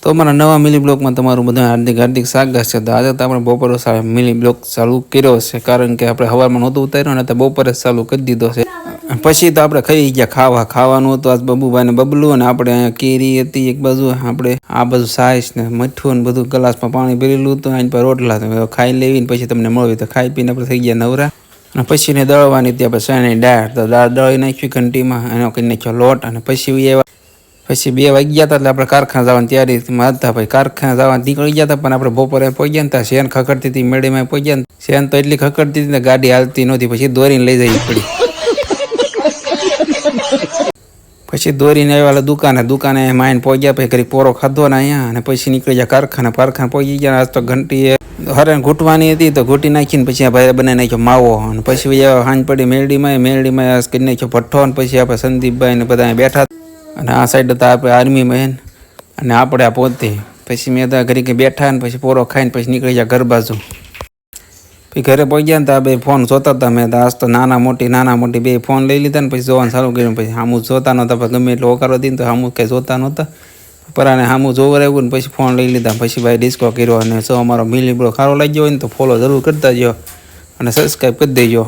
તો અમારા નવા મિલી બ્લોગમાં તમારું બધા હાર્દિક હાર્દિક સ્વાગત છે। તો આજે તો આપણે બપોરે મિલી બ્લોગ ચાલુ કર્યો છે, કારણ કે આપણે સવારમાં નહોતું ઉતાર્યું ને તો બપોરે ચાલુ કરી દીધો છે। પછી તો આપણે ખાઈ ગયા ખાવાનું હતું આજ બબુભાઈ ને બબલું, અને આપણે અહીંયા કેરી હતી એક બાજુ, આપણે આ બાજુ સાઈસ ને મીઠું ને બધું ગ્લાસમાં પાણી ભરેલું હતું, આની પર રોટલા તો ખાઈ લેવીને પછી તમને મળ્યું તો ખાઈ પીને આપણે થઈ ગયા નવરા। અને પછી ને દળવાની હતી આપણે શેની દાળ, તો દાળ દળી નાખી ઘંટીમાં, એનો કરી નાખ્યો લોટ, અને પછી એવા પછી 2 વાગ્યા હતા એટલે આપણે કારખાને જવાની તૈયારીમાં હતા। ભાઈ કારખાને જવા નીકળી ગયા હતા, પણ આપણે બપોરે પહોંચ્યા હતા, શેન ખખડતી હતી મેળીમાં પહોંચ્યા ને શેન તો એટલી ખખડતી હતી ને ગાડી હાલતી નહોતી, પછી દોરીને લઈ જવી પડી। પછી દોરીને આવ્યા દુકાને માઈને પહોંચ્યા, પછી ઘરે પોરો ખાધો ને અહીંયા, અને પછી નીકળી ગયા કારખાને પહોંચી ગયા। આજ તો ઘંટી હરે ઘૂંટવાની હતી તો ઘૂંટી નાખીને પછી આ ભાઈ બનાવી નાખ્યો માવો, અને પછી હાંજ પડી મેરડીમાં કરી નાખ્યો ભઠ્ઠો, અને પછી આપણે સંદીપભાઈ ને બધા બેઠા, અને આ સાઈડ હતા આપણે આર્મીમાં, અને આપણે આ પોતે પછી મેં તો ઘરે કંઈ બેઠા ને પછી પોરો ખાઈને પછી નીકળી ગયા ઘર બાજુ। પછી ઘરે પહોંચ્યા ને તો આ બે ફોન જોતા હતા, મેં તો આજ તો નાના મોટી 2 ફોન લઈ લીધા ને પછી જોવાનું ચાલુ કર્યું। પછી સામું જોતા નહોતા, ગમે એટલો હોકારો હતી ને તો સામું કંઈ જોતા નહોતા, પરાને સામું જોવા આવ્યું ને પછી ફોન લઈ લીધા। પછી ભાઈ ડિસ્કો કર્યો, અને જો અમારો મિલી બ્લોગ સારો લાગ્યો હોય ને તો ફોલો જરૂર કરતા જો, અને સબસ્ક્રાઈબ કરી દેજો।